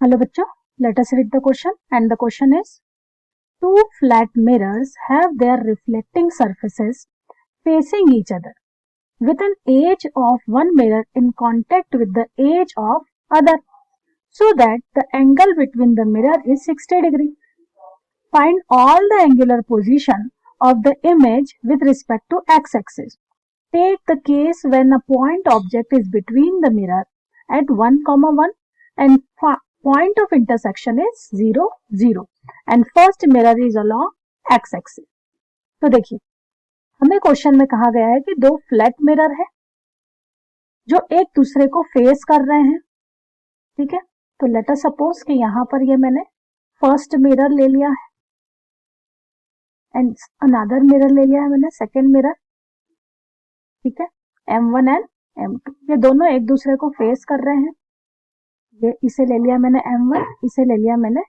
Hello bachcho, let us read the question, and the question is, two flat mirrors have their reflecting surfaces facing each other with an edge of one mirror in contact with the edge of other, so that the angle between the mirror is 60 degree. Find all the angular position of the image with respect to x-axis. Take the case when a point object is between the mirror at 1, 1 and point of intersection is 0, 0 and first mirror is along x-axis. तो देखिए, हमें question में कहा गया है कि दो flat mirror है जो एक दूसरे को फेस कर रहे हैं, ठीक है। तो लेट अस सपोज कि यहां पर ये मैंने फर्स्ट मिरर ले लिया है एंड अनदर मिरर ले लिया है मैंने सेकेंड मिरर, ठीक है। M1 एंड M2 ये दोनों एक दूसरे को फेस कर रहे हैं। ये इसे ले लिया मैंने M1, इसे ले लिया मैंने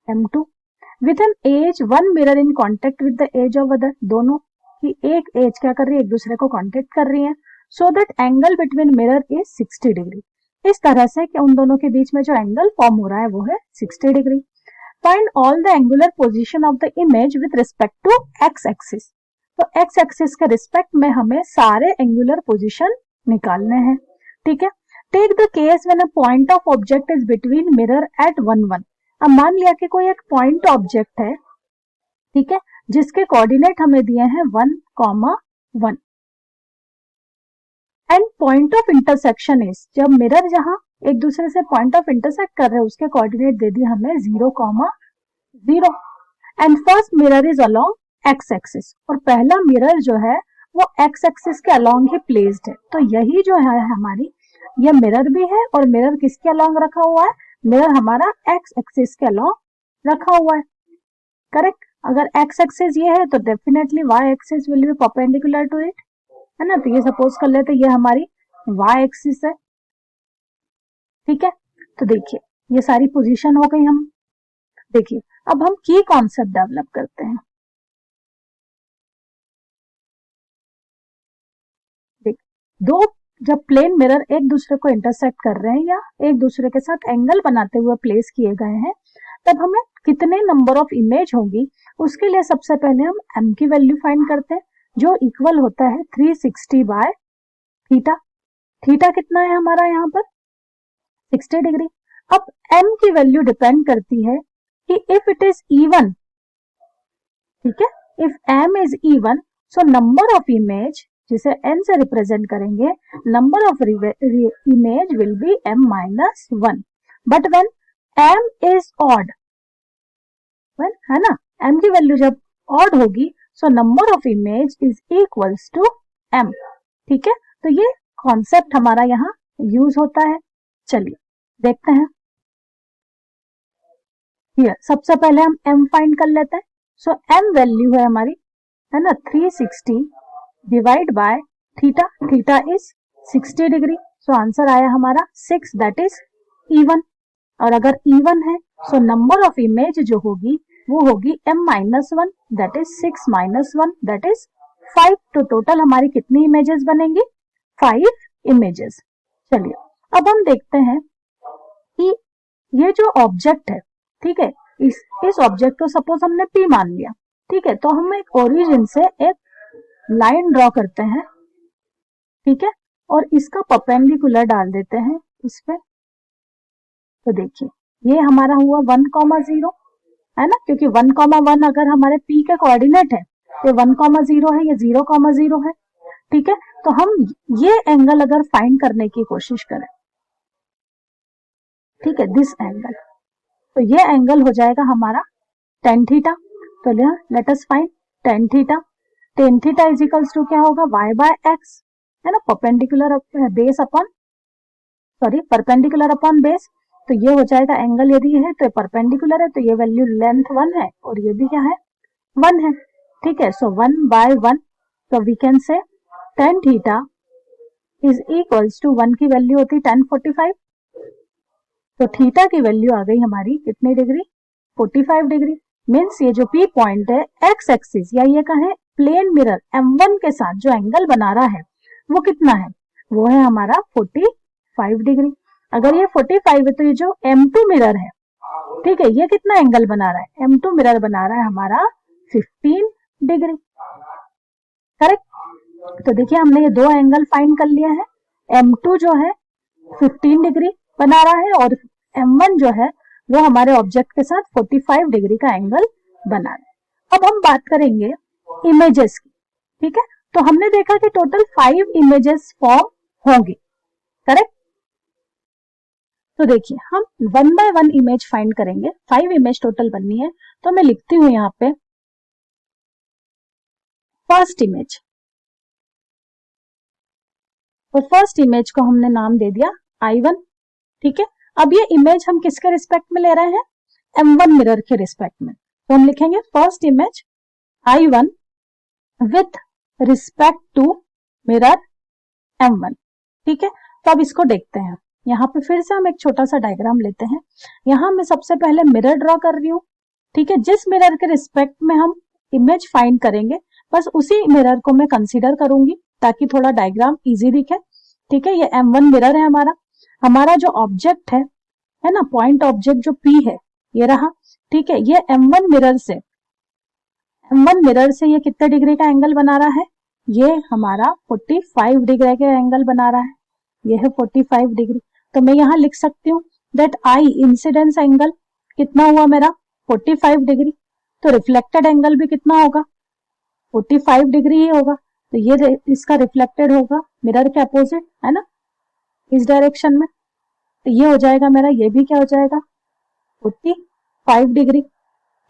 M2 with an edge one mirror in contact with the edge of other. दोनों की एक एज क्या कर रही है, एक दूसरे को कॉन्टेक्ट कर रही है, so that angle between mirror is 60 degree. इस तरह से कि उन दोनों के बीच में जो एंगल फॉर्म हो रहा है वो है 60 degree. Find all the angular position of the image with respect to x axis. तो एक्स एक्सिस के रिस्पेक्ट में हमें सारे एंगुलर पोजीशन निकालने हैं, ठीक है। Take the case when a point of object is between mirror at 1, 1। अब मान लिया कि कोई एक पॉइंट ऑब्जेक्ट है, ठीक है, जिसके कोऑर्डिनेट हमें दिए हैं 1, 1 and point of intersection is, जब मिरर जहां एक दूसरे से पॉइंट ऑफ इंटरसेक्ट कर रहे हैं उसके कोऑर्डिनेट दे दिए हमें 0, 0 and first mirror is along x axis, और पहला मिरर जो है वो एक्स एक्सिस के अलोंग ही प्लेस्ड है। तो यही जो है हमारी ये मिरर भी है और मिरर किसके अलोंग रखा हुआ है, मिरर हमारा एक्स एक्सिस के अलोंग रखा हुआ है, करेक्ट। अगर एक्स एक्सिस ये है तो definitely y axis will be perpendicular to it, है ना। तो ये सपोज कर लेते ये हमारी वाई एक्सिस है, ठीक है। तो देखिए ये सारी पोजीशन हो गई। हम देखिए अब हम की कॉन्सेप्ट डेवलप करते हैं। दो जब प्लेन मिरर एक दूसरे को इंटरसेक्ट कर रहे हैं या एक दूसरे के साथ एंगल बनाते हुए प्लेस किए गए हैं, तब हमें कितने नंबर ऑफ इमेज होगी उसके लिए सबसे पहले हम m की वैल्यू फाइंड करते हैं, जो इक्वल होता है 360 बाय थीटा। थीटा कितना है हमारा यहाँ पर 60 डिग्री। अब m की वैल्यू डिपेंड करती है कि इफ इट इज इवन, ठीक है, if m is even so number of image जिसे n से रिप्रेजेंट करेंगे, number of image will be m minus 1। But when m is odd, है ना, m की वैल्यू जब ऑड होगी so number of image is equals to m, ठीक है। तो ये कॉन्सेप्ट हमारा यहाँ यूज होता है। चलिए देखते हैं। हियर सबसे पहले हम m फाइंड कर लेते हैं। सो m वैल्यू है हमारी, है ना, 360 divide by theta. Theta is 60 degree, so answer आया हमारा 6, दैट इज इवन। और अगर इवन है सो नंबर ऑफ इमेज जो होगी वो होगी m minus 1, that is 6 minus 1, that is 5। तो टोटल हमारी कितनी इमेजेस बनेंगी, 5 इमेजेस। चलिए अब हम देखते हैं कि ये जो ऑब्जेक्ट है, ठीक है, इस ऑब्जेक्ट को सपोज हमने P मान लिया, ठीक है। तो हम एक ओरिजिन से एक लाइन ड्रॉ करते हैं, ठीक है, और इसका परपेंडिकुलर डाल देते हैं इस पे। तो देखिए ये हमारा हुआ 1, 0, है ना, क्योंकि 1, 1 अगर हमारे P के कोऑर्डिनेट है तो 1, 0 है, ये 0, 0 है, ठीक है। तो हम ये एंगल अगर फाइंड करने की कोशिश करें, ठीक है, दिस एंगल, तो ये एंगल हो जाएगा हमारा tan थीटा। तो let us find tan theta. tan theta is equals to क्या होगा, y बाय x, है ना, perpendicular base upon, sorry perpendicular upon base. तो ये हो जाएगा एंगल, यदि है तो परपेंडिकुलर है तो ये वैल्यू लेंथ 1 है और ये भी क्या है 1 है, ठीक है। सो 1 बाय 1, तो we can say tan theta is equals to 1 की वैल्यू होती है tan 45। तो थीटा की वैल्यू आ गई हमारी कितनी डिग्री, 45 डिग्री। मीन्स ये जो P पॉइंट है एक्स एक्सिस या ये कहें प्लेन मिरर M1 के साथ जो एंगल बना रहा है वो कितना है, वो है हमारा 45 डिग्री। अगर ये 45 है तो ये जो M2 मिरर है, ठीक है, ये कितना एंगल बना रहा है? M2 मिरर बना रहा है हमारा 15 डिग्री, करेक्ट। तो देखिए हमने ये दो एंगल फाइंड कर लिया है। M2 जो है 15 डिग्री बना रहा है और M1 जो है वो हमारे ऑब्जेक्ट के साथ 45 डिग्री का एंगल बना रहा है। अब हम बात करेंगे इमेजेस की, ठीक है। तो हमने देखा कि टोटल 5 इमेजेस फॉर्म होंगी, करेक्ट। तो देखिए हम 1 बाय 1 इमेज फाइंड करेंगे। 5 इमेज टोटल बननी है, तो मैं लिखती हूं यहाँ पे फर्स्ट इमेज। तो फर्स्ट इमेज को हमने नाम दे दिया I1, ठीक है। अब ये इमेज हम किसके रिस्पेक्ट में ले रहे हैं? M1 मिरर के रिस्पेक्ट में। तो हम लिखेंगे first image I1 with respect to mirror M1, ठीक है। तो अब इसको देखते हैं। यहाँ पे फिर से हम एक छोटा सा डायग्राम लेते हैं। यहाँ मैं सबसे पहले मिरर ड्रॉ कर रही हूँ, ठीक है। जिस मिरर के रिस्पेक्ट में हम इमेज फाइंड करेंगे बस उसी मिरर को मैं कंसीडर करूंगी ताकि थोड़ा डायग्राम इजी दिखे, ठीक है। ये M1 मिरर है हमारा। हमारा जो ऑब्जेक्ट है ना, पॉइंट ऑब्जेक्ट जो P है ये रहा, ठीक है। ये M1 मिरर से ये कितने डिग्री का एंगल बना रहा है? ये हमारा 45 डिग्री का एंगल बना रहा है। ये है 45 डिग्री। तो मैं यहाँ लिख सकती हूँ दैट आई इंसिडेंस एंगल कितना हुआ मेरा? 45 डिग्री। तो रिफ्लेक्टेड एंगल भी कितना होगा? 45 डिग्री ही होगा। तो ये इसका रिफ्लेक्टेड होगा मिरर के अपोजिट, है ना, इस डायरेक्शन में। तो ये हो जाएगा मेरा, ये भी क्या हो जाएगा? 45 डिग्री,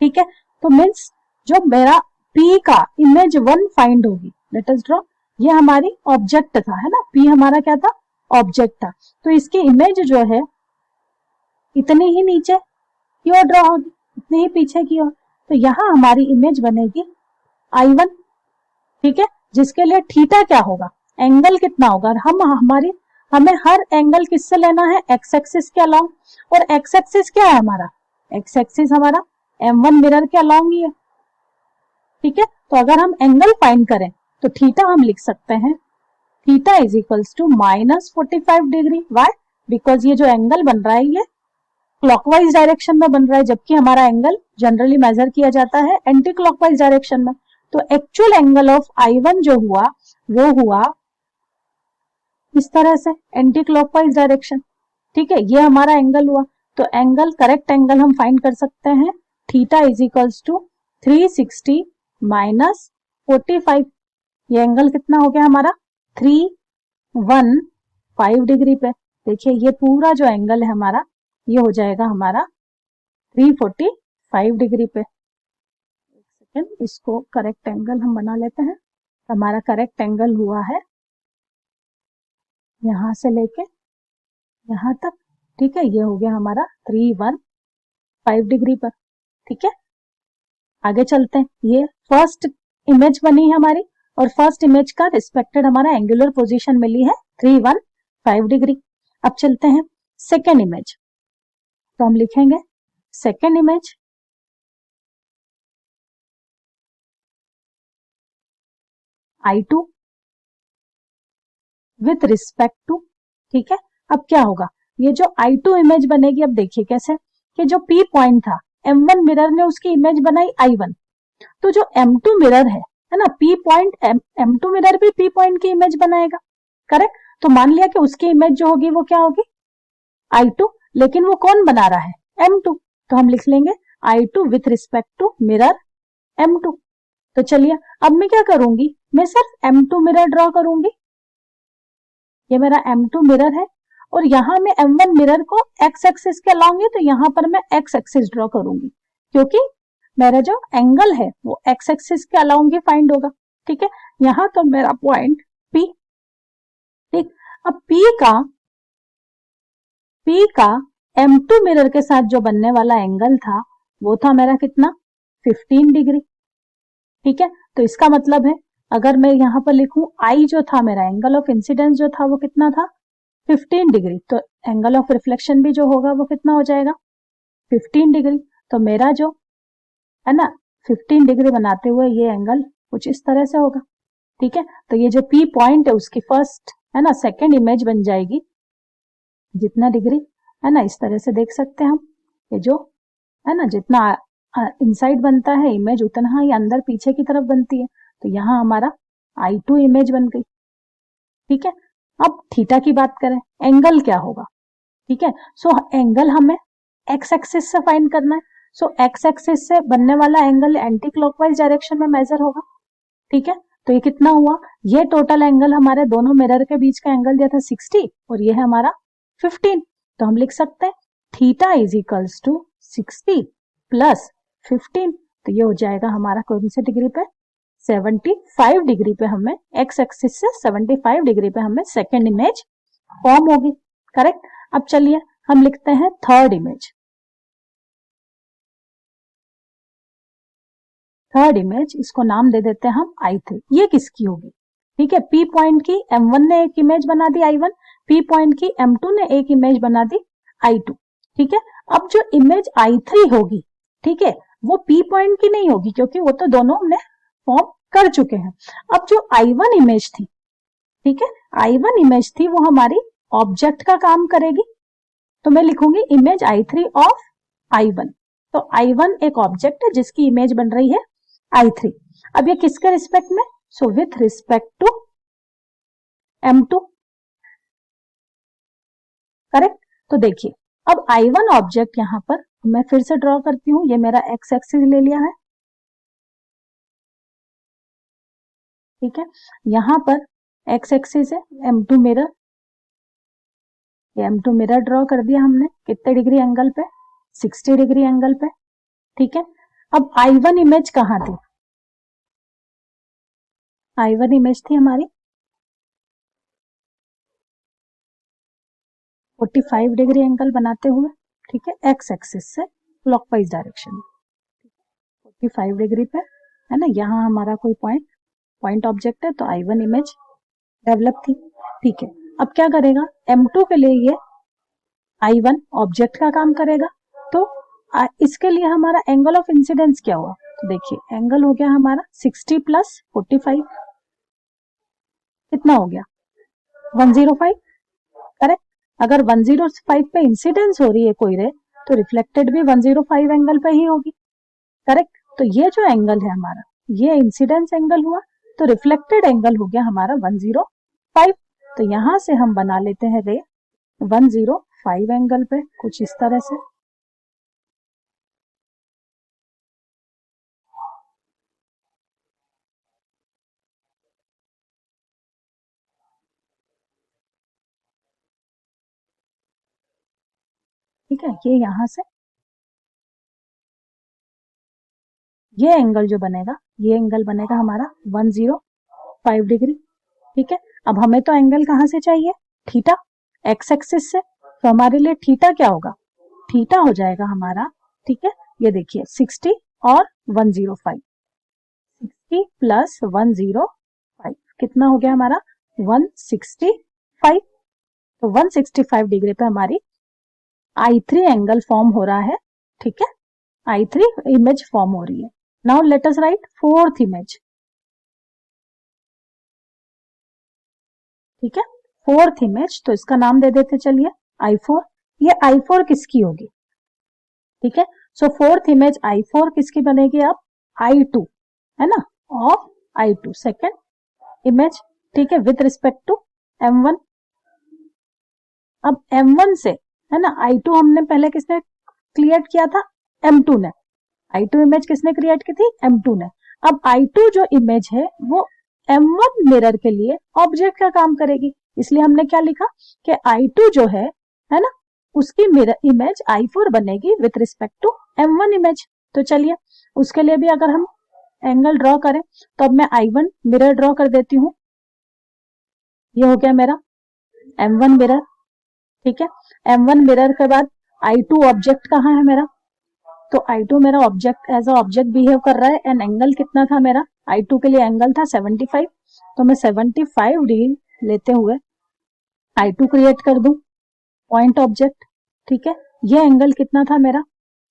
ठीक है। तो मीन्स जो मेरा P का इमेज 1 फाइंड होगी, लेट अस ड्रॉ। ये हमारी ऑब्जेक्ट था, है ना, P हमारा क्या था? ऑब्जेक्ट था। तो इसकी इमेज जो है इतनी ही नीचे की ओर ड्रॉ होगी, इतनी ही पीछे की ओर। तो यहाँ हमारी इमेज बनेगी I1, ठीक है, जिसके लिए थीटा क्या होगा? एंगल कितना होगा? हमें हर एंगल किससे लेना है? एक्स एक्सिस के अलोंग। और एक्स एक्सिस क्या है हमारा? एक्स एक्सिस हमारा M1 मिरर के अलोंग ही है, ठीक है। तो अगर हम एंगल फाइंड करें तो थीटा हम लिख सकते हैं, theta is equals to -45 degree. Why? Because ये जो एंगल बन रहा है ये क्लॉकवाइज डायरेक्शन में बन रहा है, जबकि हमारा एंगल जनरली मेजर किया जाता है एंटी क्लॉकवाइज डायरेक्शन में। तो एक्चुअल एंगल ऑफ I1 जो हुआ वो हुआ इस तरह से, एंटी क्लॉकवाइज डायरेक्शन, ठीक है। ये हमारा एंगल हुआ। तो एंगल, करेक्ट एंगल हम फाइंड कर सकते हैं, theta is equals to 360 minus 45। ये एंगल कितना हो गया हमारा? 315 डिग्री पे। देखिए ये पूरा जो एंगल है हमारा ये हो जाएगा हमारा 345 डिग्री पे। एक सेकेंड, इसको करेक्ट एंगल हम बना लेते हैं। हमारा करेक्ट एंगल हुआ है यहां से लेके यहां तक, ठीक है। ये हो गया हमारा 315 डिग्री पर, ठीक है। आगे चलते हैं। ये फर्स्ट इमेज बनी है हमारी और फर्स्ट इमेज का रिस्पेक्टेड हमारा एंगुलर पोजीशन मिली है 315 डिग्री। अब चलते हैं सेकेंड इमेज। तो हम लिखेंगे second image I2 with respect to, ठीक है। अब क्या होगा? ये जो I2 इमेज बनेगी, अब देखिए कैसे, कि जो P पॉइंट था M1 मिरर ने उसकी इमेज बनाई I1, तो जो M2 मिरर है ना, P पॉइंट M2 मिरर भी P पॉइंट की इमेज बनाएगा, करेक्ट। तो मान लिया कि उसकी इमेज जो होगी वो क्या होगी? I2, लेकिन वो कौन बना रहा है? M2। तो हम लिख लेंगे I2 with respect to mirror M2। तो चलिए अब मैं क्या करूंगी, मैं सिर्फ M2 मिरर ड्रॉ करूंगी। ये मेरा M2 मिरर है और यहां मैं M1 मिरर को एक्स एक्सिस के लाऊंगी, तो यहां पर मैं एक्स एक्सिस ड्रॉ करूंगी क्योंकि मेरा जो एंगल है वो एक्स एक्सिस के अलाउंग ही फाइंड होगा, ठीक है। यहां तो मेरा पॉइंट P, ठीक। अब P का M2 मिरर के साथ जो बनने वाला एंगल था वो था मेरा कितना? 15 डिग्री, ठीक है। तो इसका मतलब है अगर मैं यहां पर लिखूं I जो था मेरा एंगल ऑफ इंसिडेंस जो था वो कितना था? 15 डिग्री। तो एंगल ऑफ रिफ्लेक्शन भी जो होगा वो कितना हो जाएगा? 15 डिग्री। तो मेरा जो है ना 15 डिग्री बनाते हुए ये एंगल कुछ इस तरह से होगा, ठीक है। तो ये जो P पॉइंट है उसकी फर्स्ट है ना सेकंड इमेज बन जाएगी जितना डिग्री, है ना, इस तरह से देख सकते हैं हम, ये जो है ना, जितना इनसाइड बनता है इमेज उतना ही अंदर पीछे की तरफ बनती है। तो यहाँ हमारा I2 इमेज बन गई। ठीक है, अब थीटा की बात करें, एंगल क्या होगा? ठीक है, सो एंगल हमें एक्स एक्सिस से फाइंड करना है। सो एक्स एक्सिस से बनने वाला एंगल एंटी क्लॉकवाइज डायरेक्शन में मेजर होगा। ठीक है, तो ये कितना हुआ? ये टोटल एंगल हमारे दोनों मिरर के बीच का एंगल दिया था 60 और ये है हमारा 15। तो हम लिख सकते हैं theta is equals to 60 plus 15। तो ये हो जाएगा हमारा कौन से डिग्री पे? 75 डिग्री पे हमें एक्स एक्सिस से 75 डिग्री पे हमें सेकेंड इमेज फॉर्म होगी। करेक्ट। अब चलिए हम लिखते हैं थर्ड इमेज। थर्ड इमेज, इसको नाम दे देते हैं हम I3। ये किसकी होगी? ठीक है, P पॉइंट की M1 ने एक इमेज बना दी I1, P पॉइंट की M2 ने एक इमेज बना दी I2। ठीक है, अब जो इमेज I3 होगी, ठीक है, वो P पॉइंट की नहीं होगी क्योंकि वो तो दोनों हमने फॉर्म कर चुके हैं। अब जो I1 इमेज थी, ठीक है, I1 इमेज थी वो हमारी ऑब्जेक्ट का काम करेगी। तो मैं लिखूंगी इमेज I3 ऑफ I1। तो I1 एक ऑब्जेक्ट है जिसकी इमेज बन रही है I3। अब ये किसके रिस्पेक्ट में? So with respect to M2। Correct. तो देखिए अब I1 ऑब्जेक्ट यहां पर मैं फिर से ड्रॉ करती हूं। ये मेरा एक्स एक्सिस ले लिया है। ठीक है, यहां पर एक्स एक्सिस है, M2 mirror, M2 mirror draw कर दिया हमने। कितने डिग्री एंगल पे? 60 डिग्री एंगल पे। ठीक है, अब I1 इमेज कहां थी? I1 इमेज थी हमारी 45 डिग्री एंगल बनाते हुए, ठीक है, एक्स एक्सिस से क्लॉकवाइज डायरेक्शन में 45 डिग्री पे, है ना। यहाँ हमारा कोई पॉइंट ऑब्जेक्ट है तो I1 इमेज डेवलप थी। ठीक है, अब क्या करेगा? M2 के लिए ये I1 ऑब्जेक्ट का काम करेगा। तो इसके लिए हमारा एंगल ऑफ इंसिडेंस क्या हुआ? तो देखिए एंगल हो गया हमारा 60 प्लस 45, कितना हो गया? 105। करेक्ट। अगर 105 पे इंसिडेंस हो रही है कोई रे, तो रिफ्लेक्टेड भी 105 एंगल पे ही होगी। करेक्ट। तो ये जो एंगल है हमारा, ये इंसिडेंस एंगल हुआ, तो रिफ्लेक्टेड एंगल हो गया हमारा 105। तो यहां से हम बना लेते हैं रे 105 एंगल पे, कुछ इस तरह से। ठीक है, ये यहां से ये एंगल जो बनेगा, ये एंगल बनेगा हमारा 105 डिग्री। ठीक है, अब हमें तो एंगल कहां से चाहिए? थीटा, एक्स एक्सिस से। तो हमारे लिए थीटा क्या होगा? थीटा हो जाएगा हमारा, ठीक है, ये देखिए 60 और 105, 60 प्लस 105 कितना हो गया हमारा? 165। तो 165 डिग्री पे हमारी I3 एंगल फॉर्म हो रहा है। ठीक है, I3 इमेज फॉर्म हो रही है। Now let us right fourth image. ठीक है, फोर्थ इमेज, तो इसका नाम दे देते चलिए I4। ये I4 किसकी होगी? ठीक है, सो फोर्थ इमेज I4 किसकी बनेगी? अब I2, है ना, ऑफ I2 सेकेंड इमेज। ठीक है, विथ रिस्पेक्ट टू M1। अब M1 से, है ना, I2 हमने पहले किसने क्रिएट किया था? M2 ने। I2 इमेज किसने क्रिएट की थी? M2 ने। अब I2 जो इमेज है वो M1 मिरर के लिए ऑब्जेक्ट का काम करेगी, इसलिए हमने क्या लिखा कि I2 जो है ना, उसकी मिरर इमेज I4 बनेगी with respect to M1 image. तो चलिए उसके लिए भी अगर हम एंगल ड्रॉ करें, तो अब मैं I1 मिरर ड्रॉ कर देती हूँ। ये हो गया मेरा M1 मिरर। ठीक है, M1 मिरर के बाद I2 ऑब्जेक्ट कहाँ है मेरा? तो I2 मेरा object as a object behave कर रहा है। एंड एंगल कितना था मेरा? I2 के लिए एंगल था 75। तो मैं 75 डिग्री लेते हुए I2 क्रिएट कर दूं, पॉइंट ऑब्जेक्ट। ठीक है, ये एंगल कितना था मेरा?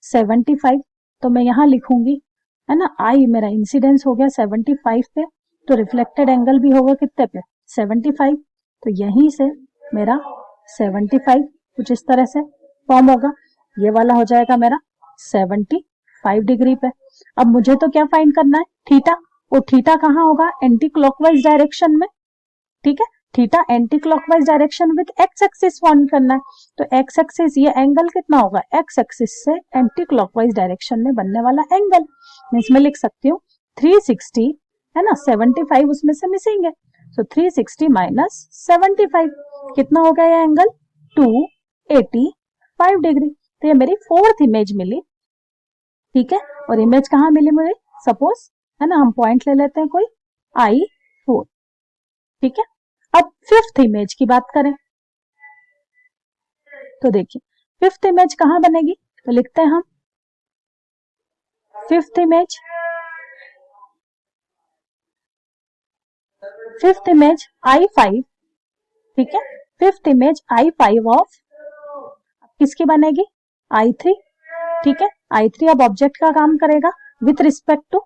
75। तो मैं यहां लिखूंगी, है ना, I मेरा इंसिडेंस हो गया 75 पे, तो रिफ्लेक्टेड एंगल भी होगा कितने पे? 75। तो यहीं से मेरा 75 कुछ इस तरह से फॉर्म होगा। ये वाला हो जाएगा मेरा 75 डिग्री पे। अब मुझे तो क्या फाइंड करना है, थीटा। वो थीटा कहाँ होगा, एंटी क्लॉकवाइज डायरेक्शन में, ठीक है। Theta anti clockwise direction with x axis find करना है। तो एक्स एक्सिस, ये एंगल कितना होगा, एक्स एक्सिस से एंटी क्लॉकवाइज डायरेक्शन में बनने वाला एंगल। मैं इसमें लिख सकती हूँ 360 है ना, 75 उसमें से मिसिंग है, सो 360 माइनस 75 कितना हो गया ये एंगल, 285 डिग्री। तो ये मेरी फोर्थ इमेज मिली, ठीक है। और इमेज कहाँ मिली मुझे, सपोज है ना, हम पॉइंट ले लेते हैं कोई I4, ठीक है। अब फिफ्थ इमेज की बात करें तो देखिए फिफ्थ इमेज कहां बनेगी, तो लिखते हैं हम फिफ्थ इमेज I5, ठीक है। फिफ्थ इमेज I5 ऑफ किसकी बनेगी, I3, ठीक है। I3 अब ऑब्जेक्ट का काम करेगा विथ रिस्पेक्ट टू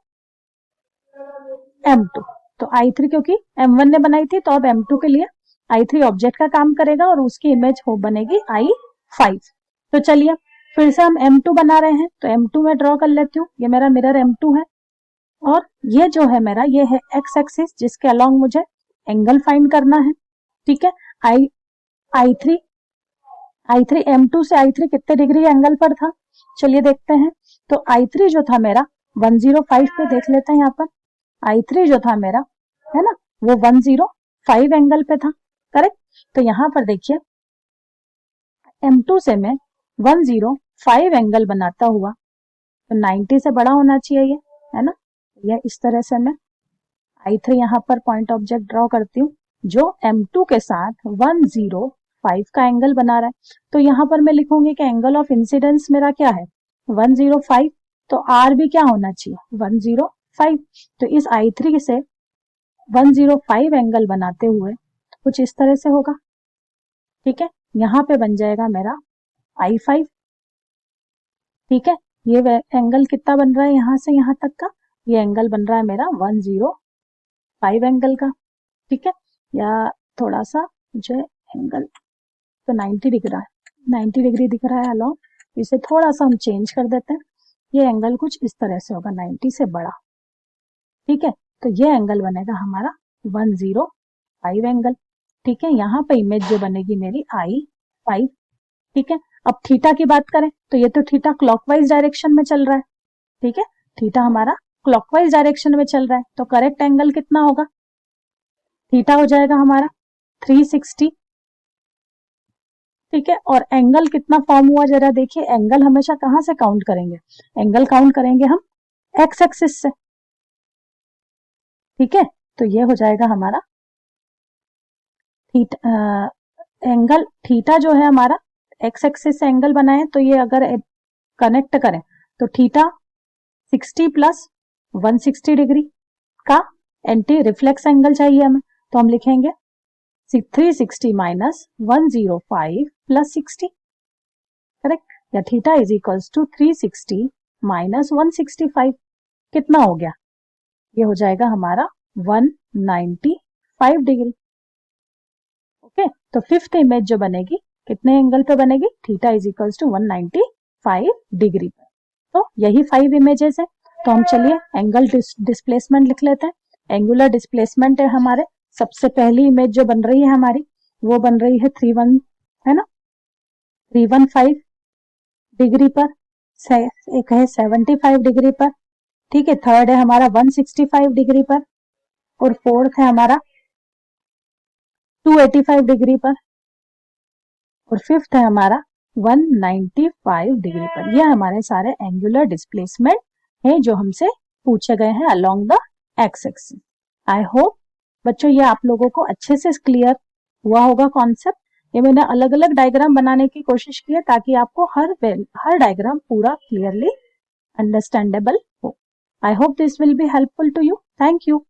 M2। तो I3 क्योंकि M1 ने बनाई थी, तो अब M2 के लिए I3 ऑब्जेक्ट का काम करेगा और उसकी इमेज हो बनेगी I5। तो चलिए फिर से हम M2 बना रहे हैं, तो M2 में ड्रॉ कर लेती हूँ। ये मेरा मिरर M2 है और ये जो है मेरा, ये है एक्स एक्सिस जिसके अलोंग मुझे एंगल फाइंड करना है, ठीक है। I3 M2 से I3 कितने डिग्री एंगल पर था, चलिए देखते हैं। तो I3 जो था मेरा 105 पे, देख लेते हैं यहाँ पर I3 जो था मेरा है ना, वो 105 एंगल पे था, करेक्ट। तो यहाँ पर देखिए M2 से मैं 105 एंगल बनाता हुआ, तो 90 से बड़ा होना चाहिए ये, है ना। यह इस तरह से मैं I3 यहाँ पर पॉइंट ऑब्जेक्ट ड्रॉ करती हूँ जो M2 के साथ 105 का एंगल बना रहा है। तो यहाँ पर मैं लिखूंगी कि एंगल ऑफ इंसिडेंस मेरा क्या है 105, तो R भी क्या होना चाहिए 105। तो इस I3 से 105 एंगल बनाते हुए कुछ इस तरह से होगा, ठीक है। यहाँ पे बन जाएगा मेरा I5, ठीक है। ये एंगल कितना बन रहा है यहाँ से यहाँ तक का, ये एंगल बन रहा है मेरा 105 एंगल का, ठीक है। या थोड़ा सा मुझे एंगल तो 90 दिख रहा है, 90 डिग्री दिख रहा है अलोंग, इसे थोड़ा सा हम चेंज कर देते हैं। ये एंगल कुछ इस तरह से होगा 90 से बड़ा, ठीक है। तो ये एंगल बनेगा हमारा 105 एंगल, ठीक है। यहाँ पे इमेज जो बनेगी मेरी I5, ठीक है। अब थीटा की बात करें तो ये तो थीटा क्लॉकवाइज डायरेक्शन में चल रहा है, ठीक है। थीटा हमारा क्लॉकवाइज डायरेक्शन में चल रहा है, तो करेक्ट एंगल कितना होगा, थीटा हो जाएगा हमारा 360, ठीक है। और एंगल कितना फॉर्म हुआ जरा देखिए, एंगल हमेशा कहां से काउंट करेंगे, एंगल काउंट करेंगे हम एक्स एक्सिस से, ठीक है। तो ये हो जाएगा हमारा एंगल थीटा जो है हमारा एक्स एक्सिस से एंगल बनाए, तो ये अगर कनेक्ट करें तो थीटा 60 प्लस 160 डिग्री का एंटी रिफ्लेक्स एंगल चाहिए हमें, तो हम लिखेंगे 360 माइनस 105 प्लस 60, करेक्ट। या theta is equals to 360 minus 165, कितना हो गया, ये हो जाएगा हमारा 195 डिग्री, ओके। तो फिफ्थ इमेज जो बनेगी कितने एंगल पे बनेगी, theta is equals to 195 degree पे। तो यही 5 इमेजेस है। तो हम चलिए एंगल डिस्प्लेसमेंट लिख लेते हैं। एंगुलर डिस्प्लेसमेंट है हमारे, सबसे पहली इमेज जो बन रही है हमारी वो बन रही है 31 है ना, 315 डिग्री पर, एक है 75 डिग्री पर, ठीक है। थर्ड है हमारा 165 डिग्री पर और फोर्थ है हमारा 285 डिग्री पर और फिफ्थ है हमारा 195 डिग्री पर। ये हमारे सारे एंगुलर डिस्प्लेसमेंट है जो हमसे पूछे गए हैं along the x axis. I hope बच्चों ये आप लोगों को अच्छे से क्लियर हुआ होगा कॉन्सेप्ट। ये मैंने अलग अलग डायग्राम बनाने की कोशिश की है ताकि आपको हर डायग्राम पूरा क्लियरली अंडरस्टैंडेबल हो। I hope this will be helpful to you. Thank you.